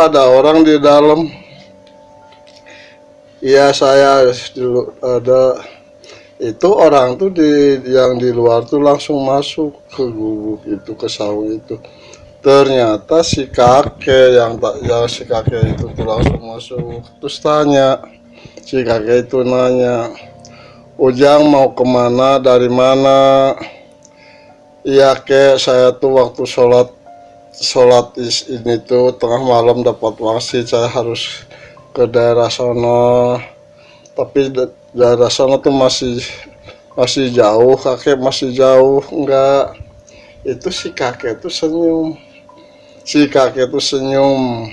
ada orang di dalam. Iya, saya dulu ada. Itu orang tuh yang di luar tuh langsung masuk ke gubuk itu, ke saung itu. Ternyata si kakek yang si kakek itu tuh langsung masuk. Terus tanya, si kakek itu nanya, Ujang mau kemana, dari mana? Iya kek, saya tuh waktu sholat ini tuh tengah malam dapat wangsit, saya harus ke daerah sono. Tapi daerah sono tuh masih jauh, kakek masih jauh. Enggak, itu si kakek tuh senyum. Si kakek tuh senyum.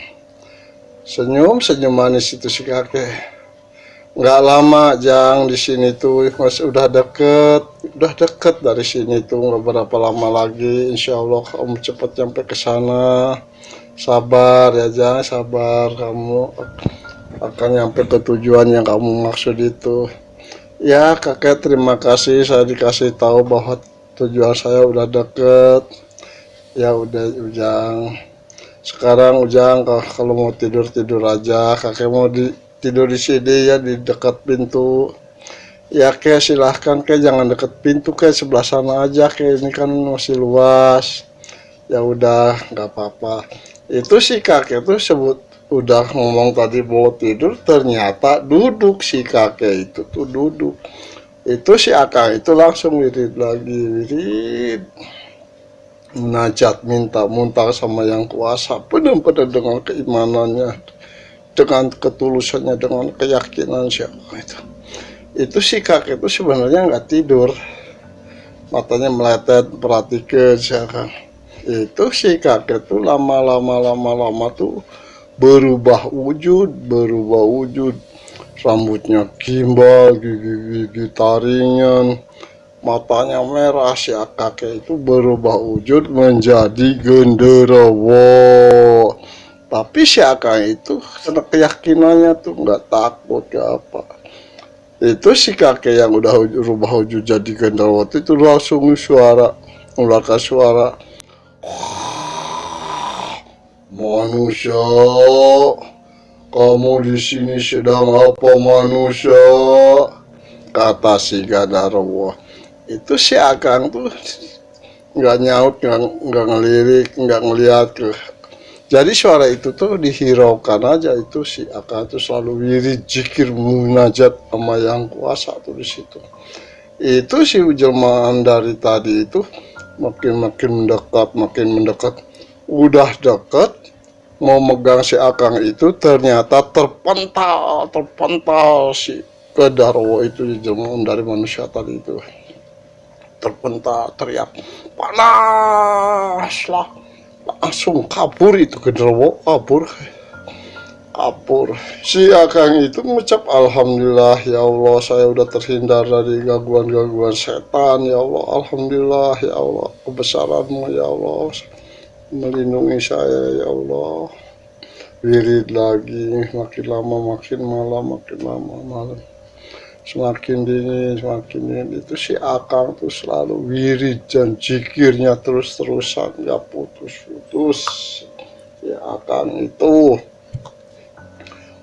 Senyum manis itu si kakek. Nggak lama Jang, di sini tuh masih udah deket dari sini tuh, nggak berapa lama lagi insya Allah kamu cepet sampai ke sana. Sabar ya Jang, sabar, kamu akan nyampe ke tujuan yang kamu maksud itu. Ya kakek, terima kasih, saya dikasih tahu bahwa tujuan saya udah deket. Ya udah Ujang, sekarang Ujang kalau mau tidur aja, kakek mau tidur di sini ya, di dekat pintu. Ya kek, silahkan kek, jangan deket pintu kek, sebelah sana aja kek, ini kan masih luas. Ya udah, nggak apa-apa. Itu si kakek tuh udah ngomong tadi mau tidur, ternyata duduk. Si kakek itu tuh duduk. Itu si akang itu langsung wirid lagi, wirid munajat, minta sama yang kuasa, benar-benar dengan keimanannya, dengan ketulusannya, dengan keyakinan siapa itu si kakek itu sebenarnya nggak tidur, matanya meletet, perhatikan siapa. Itu si kakek tuh lama tuh berubah wujud, rambutnya gimbal, gigi taringan, matanya merah. Si kakek itu berubah wujud menjadi genderuwo. Tapi si akang itu karena keyakinannya tuh nggak takut ke apa. Itu si kakek yang udah rubah wujud jadi genderuwo itu langsung mengeluarkan suara, manusia, kamu di sini sedang apa manusia? Kata si genderuwo. Itu si akang tuh nggak nyaut, nggak ngelirik, nggak ngeliat ke. Jadi suara itu tuh dihiraukan aja. Itu si akang tuh selalu wirid, zikir, munajat sama yang kuasa tuh di situ. Itu si jelmaan dari tadi itu makin mendekat. Udah dekat mau megang si akang itu, ternyata terpental si genderuwo itu, jelmaan dari manusia tadi itu. Terpental, teriak panas lah, langsung kabur itu genderuwo, kabur. Si akang itu mengucap, alhamdulillah ya Allah, saya udah terhindar dari gangguan setan ya Allah, alhamdulillah ya Allah, kebesaranmu ya Allah melindungi saya ya Allah. Wirid lagi, makin lama makin malam, semakin dingin. Itu si akang tuh selalu wirid dan zikirnya terus-terusan, gak putus-putus. Si akang itu,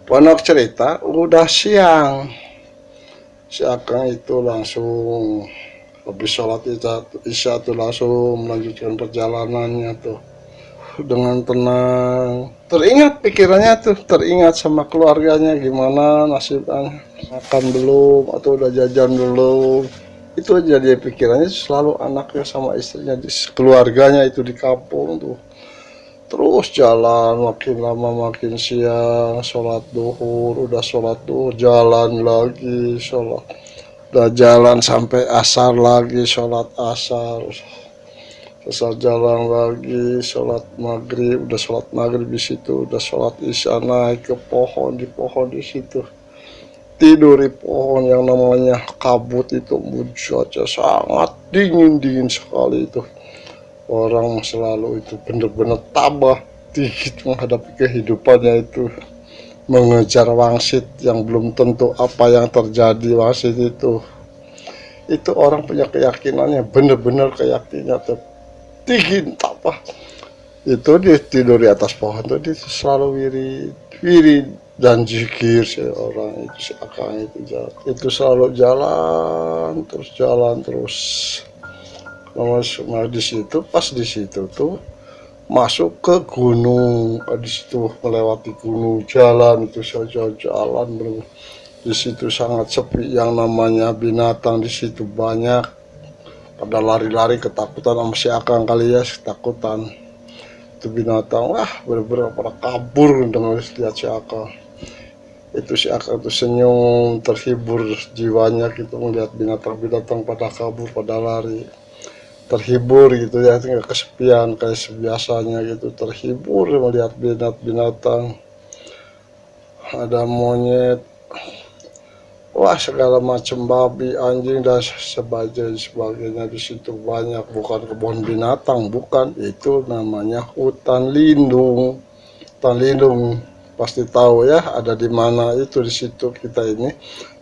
pondok cerita udah siang, si akang itu langsung habis sholat isya tuh langsung melanjutkan perjalanannya tuh dengan tenang. Teringat sama keluarganya, gimana nasibnya, makan belum atau udah jajan belum. Itu aja dia pikirannya, selalu anaknya sama istrinya, keluarganya itu di kampung tuh. Terus jalan, makin lama makin siang, sholat duhur, udah sholat duhur, jalan lagi, sholat, udah jalan sampai asar lagi, sholat asar, selesai jalan lagi, sholat maghrib, udah sholat maghrib di situ, udah sholat isya, naik ke pohon, di situ tidur di pohon yang namanya kabut itu. Cuaca sangat dingin sekali itu. Orang selalu itu bener-bener tabah dikit menghadapi kehidupannya itu, mengejar wangsit yang belum tentu apa yang terjadi wangsit itu. Itu orang punya keyakinannya, bener-bener keyakinannya tinggi, tabah. itu dia tidur di atas pohon tuh dia selalu wirid wirid dan zikir si orang itu, si akang itu selalu jalan terus di situ, pas di situ tuh masuk ke gunung, di situ melewati gunung, jalan itu saja jalan di situ sangat sepi, yang namanya binatang di situ banyak, pada lari-lari ketakutan sama si akang kali ya, ketakutan itu binatang, wah bener-bener pada kabur dengan lihat si akang. Itu si akang tuh senyum, terhibur jiwanya gitu melihat binatang-binatang pada kabur, pada lari, terhibur gitu ya, nggak kesepian kayak biasanya gitu, terhibur melihat binatang, ada monyet, wah segala macam, babi, anjing dan sebagainya di situ banyak. Bukan kebun binatang, bukan, itu namanya hutan lindung. Hutan lindung pasti tahu ya, ada di mana itu, di situ kita ini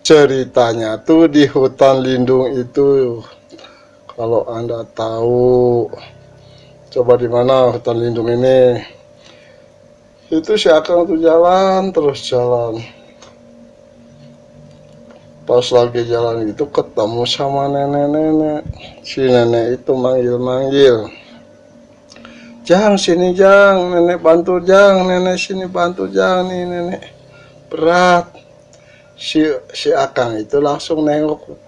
ceritanya tuh di hutan lindung itu. Kalau Anda tahu, coba di mana hutan lindung ini. Itu si akang tuh jalan terus jalan. Pas lagi jalan itu ketemu sama nenek-nenek. Si nenek itu manggil-manggil. Jang sini Jang, nenek bantu Jang, nenek sini bantu Jang, nih nenek berat. Si akang itu langsung nengok.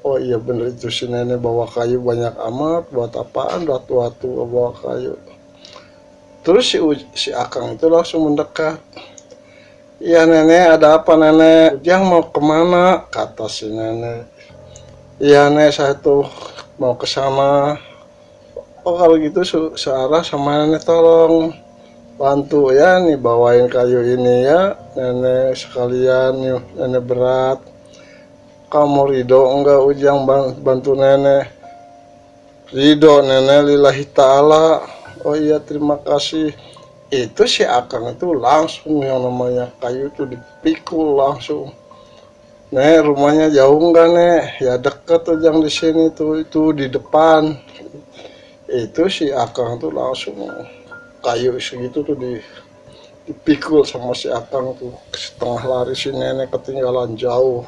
Oh iya bener, itu si nenek bawa kayu banyak amat, buat apaan waktu bawa kayu. Terus si akang itu langsung mendekat. Iya nenek, ada apa nenek? Ujang mau kemana? Kata si nenek. Iya nenek, saya tuh mau ke sana. Oh kalau gitu searah sama nenek, tolong bantu ya nih bawain kayu ini ya nenek sekalian, nih nenek berat. Kamu ridho enggak Ujang bantu nenek? Ridho nenek, lillahi ta'ala. Oh iya terima kasih. Itu si akang itu langsung yang namanya kayu itu dipikul langsung. Nek rumahnya jauh enggak nek? Ya deket Ujang di sini tuh, itu di depan. Itu si akang tuh langsung kayu segitu tuh dipikul sama si akang tuh, setengah lari si nenek ketinggalan jauh.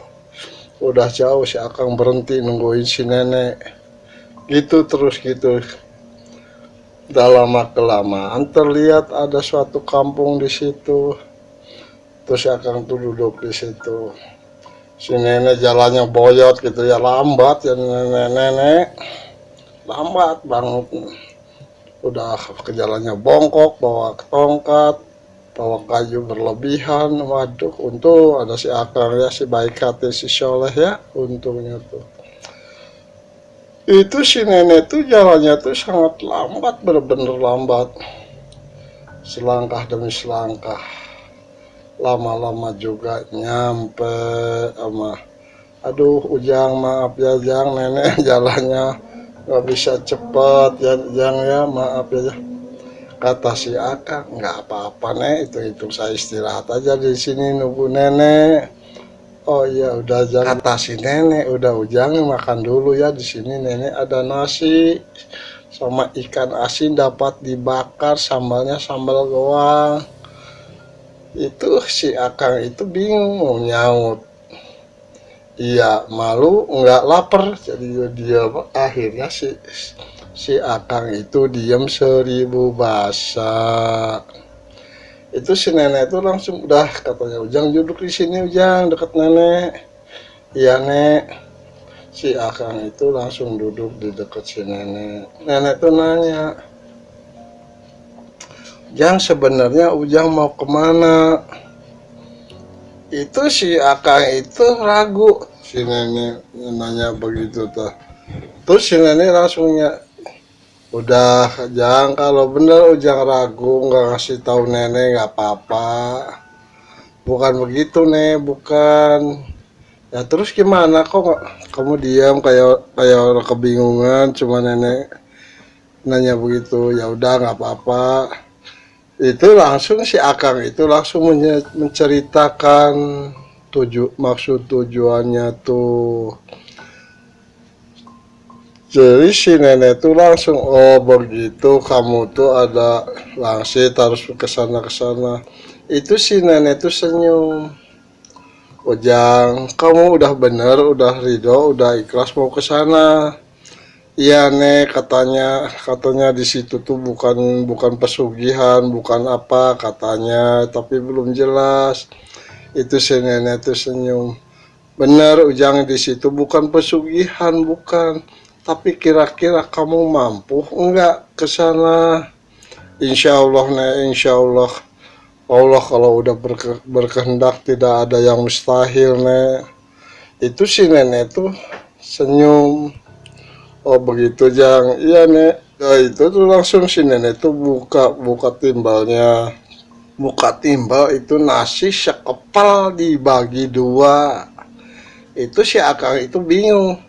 Udah jauh si akang berhenti nungguin si nenek. Gitu terus gitu. Dalam kelamaan terlihat ada suatu kampung di situ. Terus si akang tuh duduk di situ. Si nenek jalannya boyot gitu ya, lambat ya nenek. Lambat banget. Udah ke jalannya bongkok, bawa tongkat, bawa kayu berlebihan. Waduh, untung ada si akang ya, si baik hati, si soleh ya, untungnya tuh. Itu si nenek tuh jalannya tuh sangat lambat, bener-bener lambat. Selangkah demi selangkah. Lama-lama juga nyampe sama, aduh Ujang maaf ya Jang, nenek jalannya gak bisa cepet ya Jang ya, maaf ya. Kata si akang, nggak apa-apa nek, itu saya istirahat aja di sini nunggu nenek. Oh iya udah Jang. Kata si nenek, udah Ujang makan dulu ya, di sini nenek ada nasi sama ikan asin dapat dibakar, sambalnya sambal goang. Itu si akang itu bingung mau nyaut. Iya malu nggak lapar, jadi dia akhirnya si akang itu diem 1000 bahasa. Itu si nenek itu langsung udah katanya, Ujang duduk di sini Ujang deket nenek. Iya nek. Si akang itu langsung duduk di dekat si nenek. Nenek tuh nanya, Jang sebenarnya Ujang mau kemana? Itu si akang itu ragu. Si nenek nanya begitu tuh. Terus si nenek langsungnya, udah Jang kalau bener Ujang ragu nggak ngasih tahu nenek nggak apa-apa. Bukan begitu nek, bukan. Ya terus gimana kok kamu diam kayak orang kebingungan, cuma nenek nanya begitu. Ya udah nggak apa-apa. Itu langsung si akang itu langsung menceritakan maksud tujuannya tuh. Jadi si nenek tuh langsung, oh begitu kamu tuh ada wangsit harus ke sana ke sana. Itu si nenek tuh senyum. Ujang, kamu udah bener, udah ridho, udah ikhlas mau ke sana. Iya nek, katanya di situ tuh bukan pesugihan, bukan apa katanya, tapi belum jelas. Itu si nenek tuh senyum. Bener Ujang, di situ bukan pesugihan, bukan. Tapi kira-kira kamu mampu enggak ke sana? Insya Allah nek, insya Allah. Allah kalau udah berkehendak tidak ada yang mustahil nek. Itu si nenek tuh senyum. Oh begitu Jang, iya nek. Nah, itu tuh langsung si nenek tuh buka buka timbalnya. Buka timbal itu nasi sekepal dibagi dua. Itu si akang itu bingung.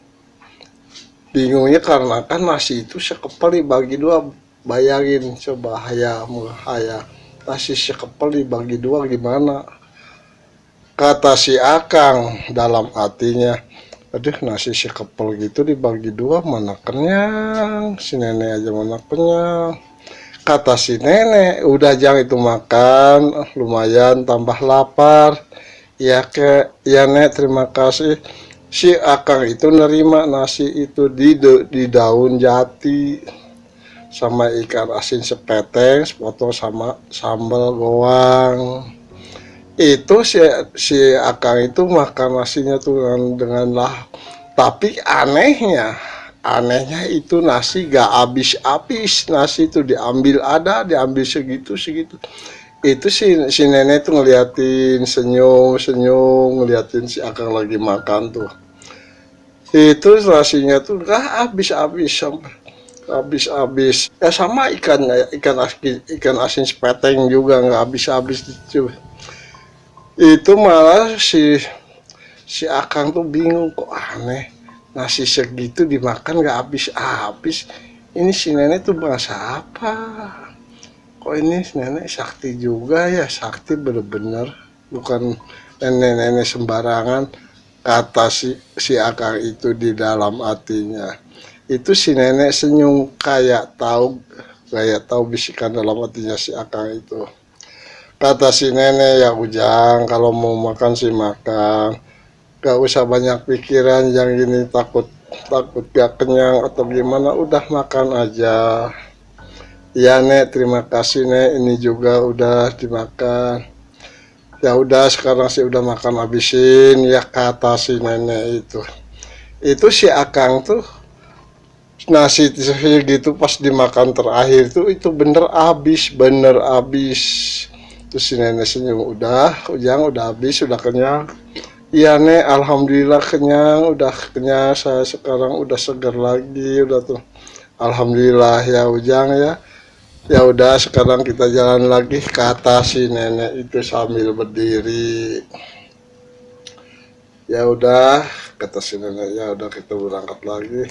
Bingungnya karena kan nasi itu sekepal dibagi dua. Bayangin coba haya nasi sekepal dibagi dua gimana? Kata si akang dalam hatinya, aduh nasi sekepal gitu dibagi dua mana kenyang, si nenek aja mana kenyang. Kata si nenek, udah jangan itu makan, lumayan tambah lapar. Ya ya nek terima kasih. Si akang itu nerima nasi itu di daun jati sama ikan asin sepeteng, sepotong sama sambal goang. Itu si akang itu makan nasinya tuh dengan lah. Tapi anehnya itu nasi gak habis-habis. Nasi itu diambil segitu segitu. Itu si nenek tuh ngeliatin senyum ngeliatin si akang lagi makan tuh. Itu nasinya tuh gak habis-habis sampai habis-habis. Ya sama ikan asin sepeteng juga nggak habis-habis itu. Itu malah si akang tuh bingung, kok aneh nasi segitu dimakan gak habis-habis. Ini si nenek tuh bahasa apa? Kok ini si nenek sakti juga ya, sakti bener-bener bukan nenek-nenek sembarangan, kata si akang itu di dalam hatinya. Itu si nenek senyum kayak tahu bisikan dalam hatinya si akang itu. Kata si nenek, ya Ujang, kalau mau makan sih makan. Gak usah banyak pikiran yang gini takut gak kenyang atau gimana, udah makan aja. Iya nek, terima kasih nek, ini juga udah dimakan. Ya udah sekarang sih udah makan habisin ya, kata si nenek itu. Itu si akang tuh nasi gitu pas dimakan terakhir tuh itu bener habis. Terus si nenek senyum, udah Ujang udah habis, udah kenyang. Iya nek, alhamdulillah kenyang, udah kenyang, saya sekarang udah segar lagi, udah tuh. Alhamdulillah ya Ujang ya. Ya udah sekarang kita jalan lagi, kata si nenek itu sambil berdiri. Ya udah, kata si nenek, ya udah kita berangkat lagi.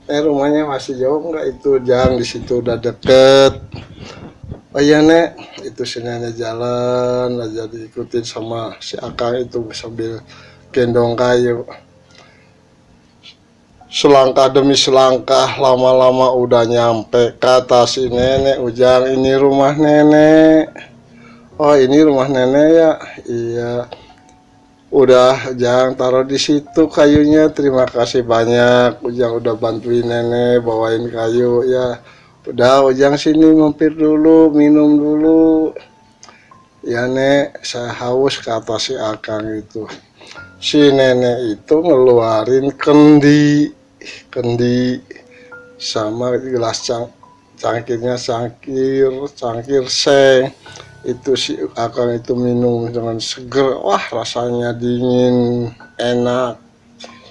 Rumahnya masih jauh nggak itu Jang, di situ udah deket. Oh iya nek, itu si nenek jalan aja diikutin sama si akang itu sambil gendong kayu. Selangkah demi selangkah, lama-lama udah nyampe. Kata si nenek, Ujang, ini rumah nenek. Oh ini rumah nenek ya, iya. Udah Ujang taruh di situ kayunya, terima kasih banyak Ujang udah bantuin nenek bawain kayu ya. Udah Ujang sini mampir dulu, minum dulu. Ya nek, saya haus, kata si akang itu. Si nenek itu ngeluarin kendi sama gelas cangkirnya cangkir seng. Itu si akang itu minum dengan seger, wah rasanya dingin, enak,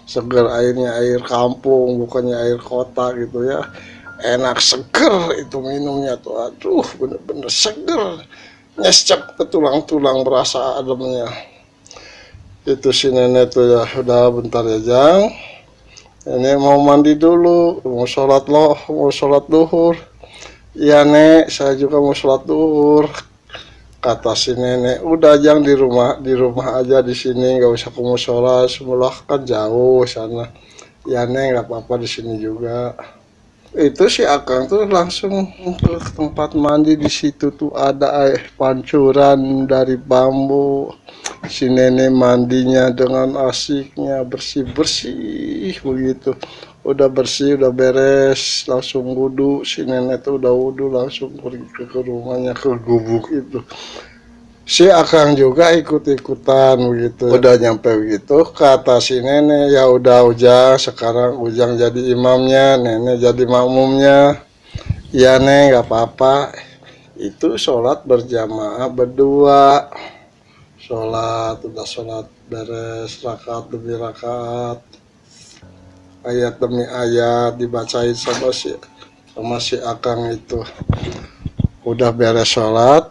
seger, airnya air kampung bukannya air kota gitu ya. Enak seger itu minumnya tuh, aduh bener-bener seger, nyesek ke tulang-tulang berasa ademnya. Itu si nenek tuh ya, udah bentar ya Jang, ini mau mandi dulu, mau sholat duhur. Iya nek, saya juga mau sholat duhur, kata si nenek. Udah Jang, di rumah aja, di sini nggak usah kamu sholat, sebelah kan jauh sana. Ya neng nggak apa-apa di sini juga. Itu si Akang tuh langsung ke tempat mandi, di situ tuh ada air pancuran dari bambu. Si nenek mandinya dengan asiknya, bersih-bersih begitu. Udah bersih, udah beres, langsung wudhu. Si nenek tuh udah wudhu langsung pergi ke rumahnya, ke gubuk itu. Si Akang juga ikut-ikutan begitu. Udah nyampe begitu, kata si nenek, ya udah Ujang, sekarang Ujang jadi imamnya, nenek jadi makmumnya. Ya neng, gak apa-apa. Itu sholat berjamaah berdua. Udah sholat beres, rakaat demi rakaat, ayat demi ayat dibacain sama si Akang itu. Udah beres sholat,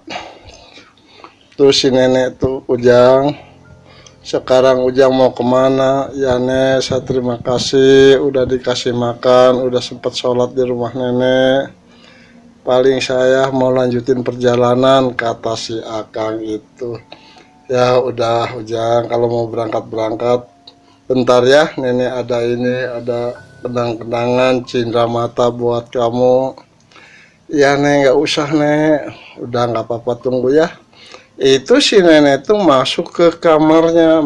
terus si nenek tuh, Ujang, sekarang Ujang mau kemana? Ya Nek, saya terima kasih udah dikasih makan, udah sempat sholat di rumah nenek. Paling saya mau lanjutin perjalanan, kata si Akang itu. Ya udah Ujang, kalau mau berangkat-berangkat, bentar ya, nenek ada kenang-kenangan cindera mata buat kamu. Ya Nek, nggak usah Nek, udah nggak apa-apa, tunggu ya. Itu si nenek tuh masuk ke kamarnya.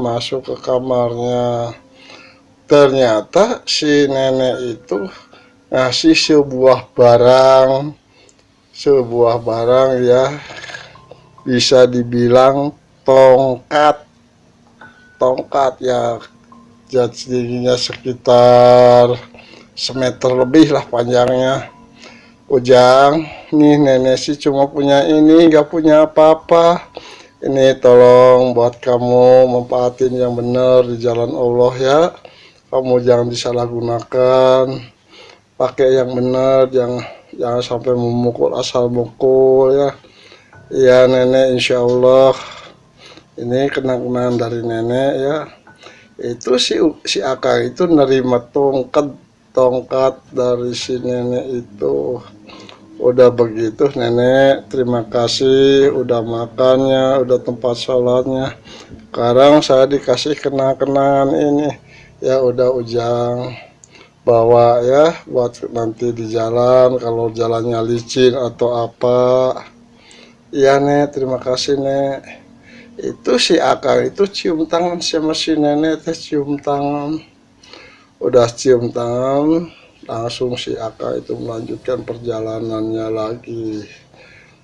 Ternyata si nenek itu ngasih sebuah barang ya, bisa dibilang tongkat. Tongkat ya, tingginya sekitar semeter lebih lah panjangnya. Ujang, nih nenek sih cuma punya ini, gak punya apa-apa. Ini tolong buat kamu manfaatin yang benar di jalan Allah ya. Kamu jangan disalahgunakan, pakai yang benar, jangan sampai memukul asal mukul ya. Ya nenek, insya Allah ini kenang-kenangan dari nenek ya. Itu si Akang itu nerima tongkat dari si nenek itu. Udah begitu, nenek terima kasih udah makannya, udah tempat sholatnya. Sekarang saya dikasih kenang-kenangan ini. Ya udah Ujang, bawa ya buat nanti di jalan, kalau jalannya licin atau apa. Iya Nek, terima kasih Nek. Itu si Akang itu cium tangan sama si nenek teh, cium tangan. Udah cium tangan, langsung si Aka itu melanjutkan perjalanannya lagi.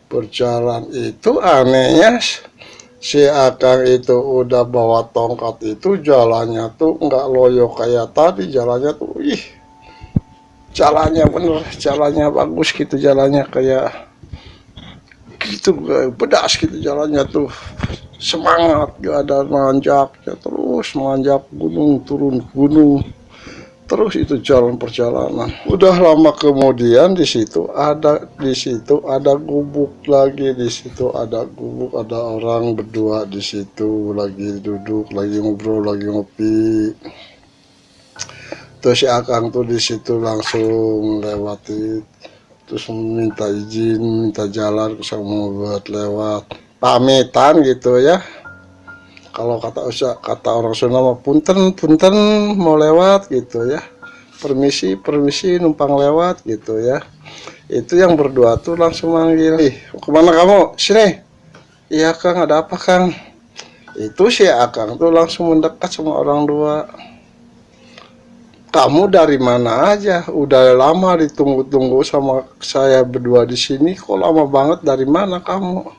Berjalan itu anehnya, si Akang itu udah bawa tongkat itu, jalannya tuh nggak loyo kayak tadi. Jalannya tuh jalannya bener, jalannya bagus gitu, jalannya kayak gitu, pedas gitu jalannya tuh, semangat, gak ada nanjaknya, terus manjak gunung, turun gunung, terus itu jalan perjalanan. Udah lama kemudian di situ ada gubuk lagi, ada orang berdua di situ lagi duduk, lagi ngobrol, lagi ngopi. Terus si Akang tuh di situ langsung lewati, terus minta izin, minta jalan sama buat lewat, pamitan gitu ya. Kalau kata orang Sunda mah punten punten mau lewat gitu ya, permisi permisi numpang lewat gitu ya. Itu yang berdua tuh langsung manggil, kemana kamu, sini. Iya Kang, ada apa Kang? Itu si Akang tuh langsung mendekat sama orang dua. Kamu dari mana aja? Udah lama ditunggu-tunggu sama saya berdua di sini, kok lama banget, dari mana kamu?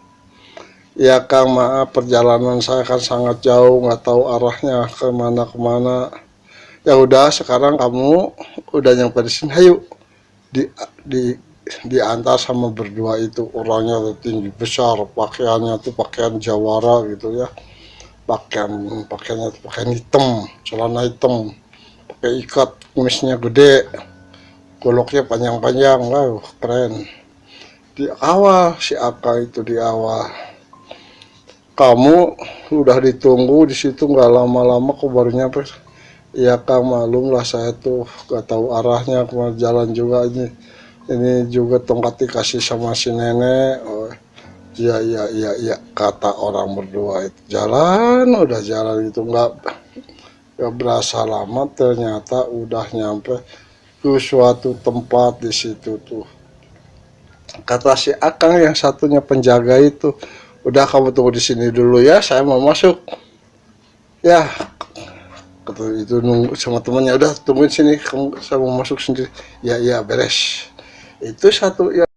Ya Kang, maaf perjalanan saya kan sangat jauh, nggak tahu arahnya kemana. Ya udah, sekarang kamu udah nyampe di sini, ayo di di diantar sama berdua itu. Orangnya tinggi besar, pakaiannya tuh pakaian Jawara gitu ya, pakaiannya tuh pakaian hitam, celana hitam, pakai ikat, kumisnya gede, goloknya panjang-panjang, wow keren. Di awal si Aka itu, di awal kamu udah ditunggu di situ nggak lama-lama kok baru nyampe. Iya Kang, malum lah saya tuh gak tahu arahnya kemana, jalan juga ini juga tongkat dikasih sama si nenek. Oh iya, kata orang berdua itu. Jalan, udah jalan gitu, Gak berasa lama ternyata udah nyampe ke suatu tempat di situ tuh. Kata si Akang yang satunya penjaga itu, udah kamu tunggu di sini dulu ya, saya mau masuk. Ya, kata itu nunggu sama temannya, udah tungguin sini, kamu saya mau masuk sendiri. Ya beres. Itu satu ya.